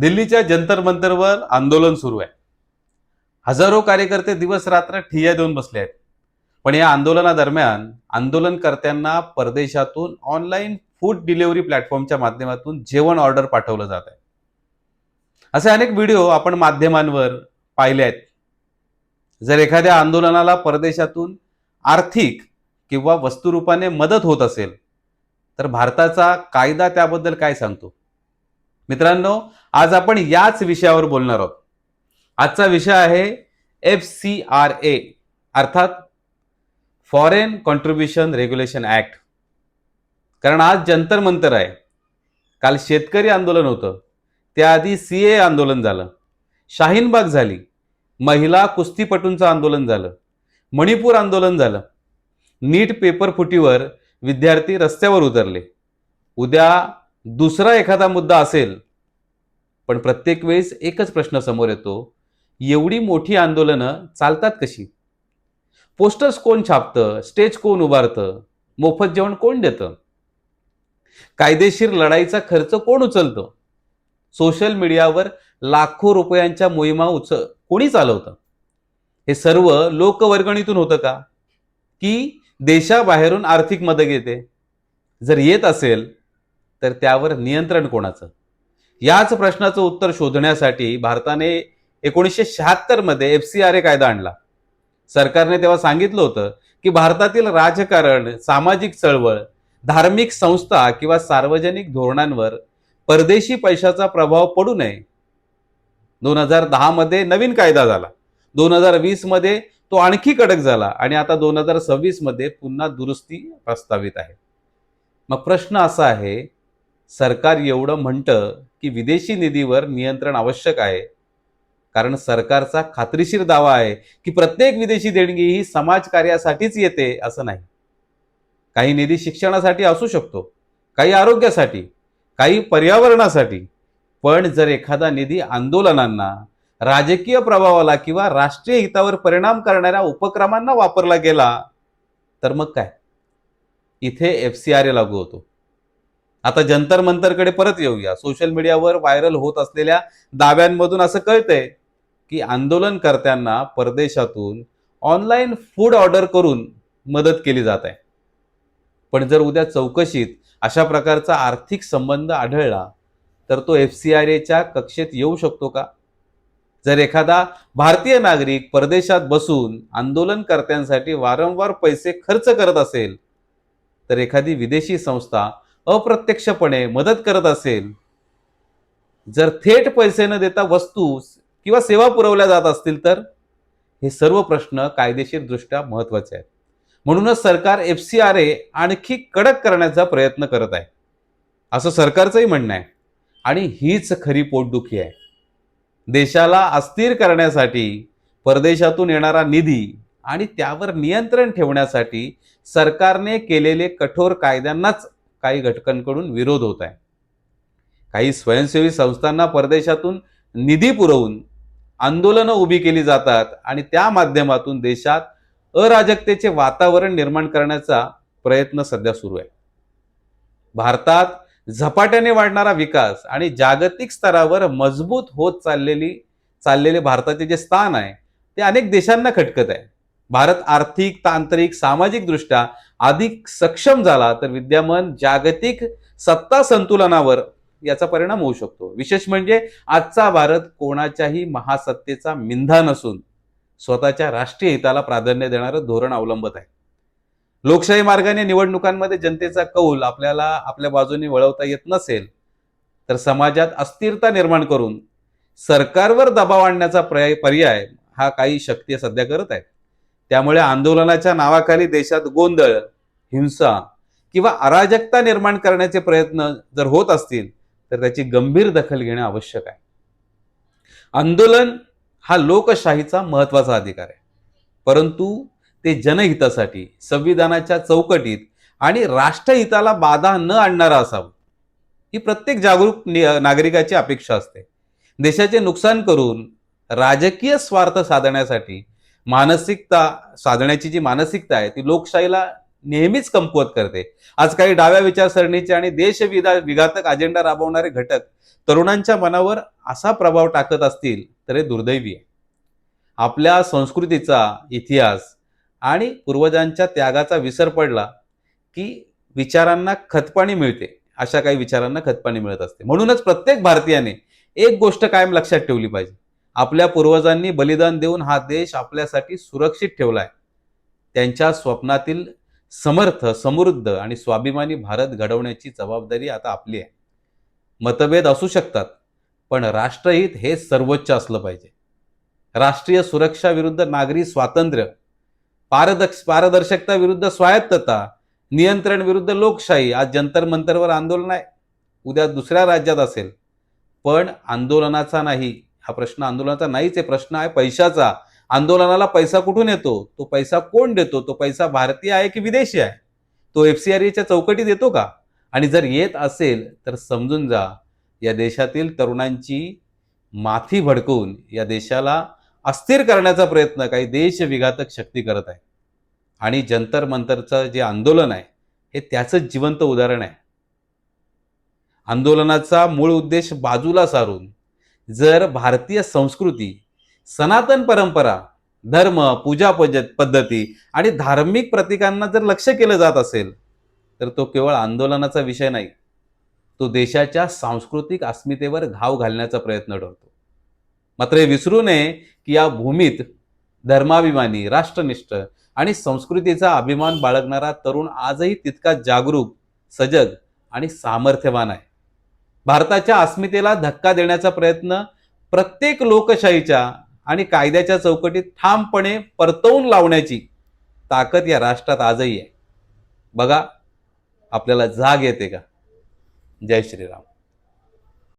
दिल्लीच्या जंतर मंतरवर आंदोलन सुरू आहे. हजारो कार्यकर्ते दिवस रात्र ठिय्या देऊन बसले आहेत. पण या आंदोलनादरम्यान आंदोलनकर्त्यांना परदेशातून ऑनलाईन फूड डिलिव्हरी प्लॅटफॉर्मच्या माध्यमातून जेवण ऑर्डर पाठवलं जात आहे. असे अनेक व्हिडिओ आपण माध्यमांवर पाहिले आहेत. जर एखाद्या आंदोलनाला परदेशातून आर्थिक किंवा वस्तुरूपाने मदत होत असेल तर भारताचा कायदा त्याबद्दल काय सांगतो? मित्रांनो, आज आपण याच विषयावर बोलणार आहोत. आजचा विषय आहे FCRA अर्थात फॉरेन कॉन्ट्रीब्युशन रेग्युलेशन ऍक्ट. कारण आज जंतर मंतर आहे, काल शेतकरी आंदोलन होतं, त्याआधी CA आंदोलन झालं, शाहीनबाग झाली, महिला कुस्तीपटूंचं आंदोलन झालं, मणिपूर आंदोलन झालं, नीट पेपर फुटीवर विद्यार्थी रस्त्यावर उतरले. उद्या दुसरा एखादा मुद्दा असेल. पण प्रत्येक वेळेस एकच प्रश्न समोर येतो, एवढी मोठी आंदोलनं चालतात कशी? पोस्टर्स कोण छापतं? स्टेज कोण उभारतं? मोफत जेवण कोण देतं? कायदेशीर लढाईचा खर्च कोण उचलतं? सोशल मीडियावर लाखो रुपयांच्या मोहिमा कोणी चालवतं? हे सर्व लोकवर्गणीतून होतं का, की देशाबाहेरून आर्थिक मदत येते? जर येत असेल तर त्यावर नियंत्रण कोणाचं? याच प्रश्नाचं उत्तर शोधण्यासाठी भारताने 1976 मध्ये FCRA कायदा आणला. सरकारने तेव्हा सांगितलं होतं की भारतातील राजकारण, सामाजिक चळवळ, धार्मिक संस्था किंवा सार्वजनिक धोरणांवर परदेशी पैशाचा प्रभाव पडू नये. 2010 मध्ये नवीन कायदा झाला, 2020 मध्ये तो आणखी कडक झाला आणि आता 2026 मध्ये पुन्हा दुरुस्ती प्रस्तावित आहे. मग प्रश्न असा आहे, सरकार एवढं म्हणतं की विदेशी निधीवर नियंत्रण आवश्यक आहे, कारण सरकारचा खात्रीशीर दावा आहे की प्रत्येक विदेशी देणगी ही समाजकार्यासाठीच येते असं नाही. काही निधी शिक्षणासाठी असू शकतो, काही आरोग्यासाठी, काही पर्यावरणासाठी. पण जर एखादा निधी आंदोलनांना, राजकीय प्रभावाला किंवा राष्ट्रीय हितावर परिणाम करणाऱ्या उपक्रमांना वापरला गेला तर मग काय? इथे FCRA लागू होतो. आता जंतर मंतरकडे परत येऊया. सोशल मीडियावर व्हायरल होत असलेल्या दाव्यांमधून असं कळतंय की आंदोलनकर्त्यांना परदेशातून ऑनलाईन फूड ऑर्डर करून मदत केली जात आहे. पण जर उद्या चौकशीत अशा प्रकारचा आर्थिक संबंध आढळला तर तो FCRAच्या कक्षेत येऊ शकतो का? जर एखादा भारतीय नागरिक परदेशात बसून आंदोलनकर्त्यांसाठी वारंवार पैसे खर्च करत असेल, तर एखादी विदेशी संस्था अप्रत्यक्षपणे मदत करत असेल, जर थेट पैसे न देता वस्तू किंवा सेवा पुरवल्या जात असतील, तर हे सर्व प्रश्न कायदेशीर दृष्ट्या महत्त्वाचे आहेत. म्हणूनच सरकार FCRA आणखी कडक करण्याचा प्रयत्न करत आहे, असं सरकारचंही म्हणणं आहे. आणि हीच खरी पोटदुखी आहे. देशाला अस्थिर करण्यासाठी परदेशातून येणारा निधी आणि त्यावर नियंत्रण ठेवण्यासाठी सरकारने केलेले कठोर कायद्यांनाच काही घटकांकडून विरोध होत आहे. काही स्वयंसेवी संस्थांना परदेशातून निधी पुरवून आंदोलनं उभी केली जातात आणि त्या माध्यमातून देशात अराजकतेचे वातावरण निर्माण करण्याचा प्रयत्न सध्या सुरू आहे. भारतात झपाट्याने वाढणारा विकास आणि जागतिक स्तरावर मजबूत होत चाललेले भारताचे जे स्थान आहे ते अनेक देशांना खटकत आहे. भारत आर्थिक, तांत्रिक, सामाजिक दृष्ट्या अधिक सक्षम झाला तर विद्यमान जागतिक सत्ता संतुलनावर याचा परिणाम होऊ शकतो. विशेष म्हणजे आजचा भारत कोणाच्याही महासत्तेचा मिंधा नसून स्वतःच्या राष्ट्रीय हिताला प्राधान्य देणारं धोरण अवलंबत आहे. लोकशाही मार्गाने निवडणुकांमध्ये जनतेचा कौल आपल्याला आपल्या बाजूने वळवता येत नसेल तर समाजात अस्थिरता निर्माण करून सरकारवर दबाव आणण्याचा पर्याय हा काही शक्ती सध्या करत आहेत. त्यामुळे आंदोलनाच्या नावाखाली देशात गोंधळ, हिंसा किंवा अराजकता निर्माण करण्याचे प्रयत्न जर होत असतील तर त्याची गंभीर दखल घेणे आवश्यक आहे. आंदोलन हा लोकशाहीचा महत्त्वाचा अधिकार आहे, परंतु ते जनहितासाठी, संविधानाच्या चौकटीत आणि राष्ट्रहिताला बाधा न आणणारा असावं, ही प्रत्येक जागरूक नागरिकाची अपेक्षा असते. देशाचे नुकसान करून राजकीय स्वार्थ साधण्याची जी मानसिकता आहे ती लोकशाहीला नेहमीच कमकुवत करते. आज काही डाव्या विचारसरणीचे आणि विघातक अजेंडा राबवणारे घटक तरुणांच्या मनावर असा प्रभाव टाकत असतील तर हे दुर्दैवी आहे. आपल्या संस्कृतीचा इतिहास आणि पूर्वजांच्या त्यागाचा विसर पडला की विचारांना खतपाणी मिळते. अशा काही विचारांना खतपाणी मिळत असते. म्हणूनच प्रत्येक भारतीयाने एक गोष्ट कायम लक्षात ठेवली पाहिजे. आपल्या पूर्वजांनी बलिदान देऊन हा देश आपल्यासाठी सुरक्षित ठेवलाय. त्यांच्या स्वप्नातील समर्थ, समृद्ध आणि स्वाभिमानी भारत घडवण्याची जबाबदारी आता आपली आहे. मतभेद असू शकतात, पण राष्ट्रहित हे सर्वोच्च असलं पाहिजे. राष्ट्रीय सुरक्षा विरुद्ध नागरी स्वातंत्र्य, पारदर्शकता विरुद्ध स्वायत्तता, नियंत्रण विरुद्ध लोकशाही. आज जंतर मंतरवर आंदोलन आहे, उद्या दुसऱ्या राज्यात असेल, पण आंदोलनाचा नाही हा प्रश्न. आंदोलनाचा नाहीच आहे, प्रश्न आहे पैशाचा. आंदोलनाला पैसा कुठून येतो, तो पैसा कोण देतो, तो पैसा भारतीय आहे की विदेशी आहे, तो FCRAच्या चौकटीत येतो का? आणि जर येत असेल तर समजून जा, या देशातील तरुणांची माथी भडकवून या देशाला अस्थिर करण्याचा प्रयत्न काही देशविघातक शक्ती करत आहे. आणि जंतर मंतरचं जे आंदोलन आहे हे त्याचंच जिवंत उदाहरण आहे. आंदोलनाचा मूळ उद्देश बाजूला सारून जर भारतीय संस्कृती, सनातन परंपरा, धर्म, पूजा पद्धती आणि धार्मिक प्रतीकांना जर लक्ष केलं जात असेल तर तो केवळ आंदोलनाचा विषय नाही, तो देशाच्या सांस्कृतिक अस्मितेवर घाव घालण्याचा प्रयत्न ठरतो. मात्र हे विसरू नये की या भूमीत धर्माभिमानी, राष्ट्रनिष्ठ आणि संस्कृतीचा अभिमान बाळगणारा तरुण आजही तितका जागरूक, सजग आणि सामर्थ्यवान आहे. भारताच्या अस्मितेला धक्का देण्याचा प्रयत्न प्रत्येक लोकशाहीच्या आणि कायद्याच्या चौकटीत ठामपणे परतवून लावण्याची ताकद या राष्ट्रात आजही आहे. बघा, आपल्याला जाग येते का? जय श्रीराम.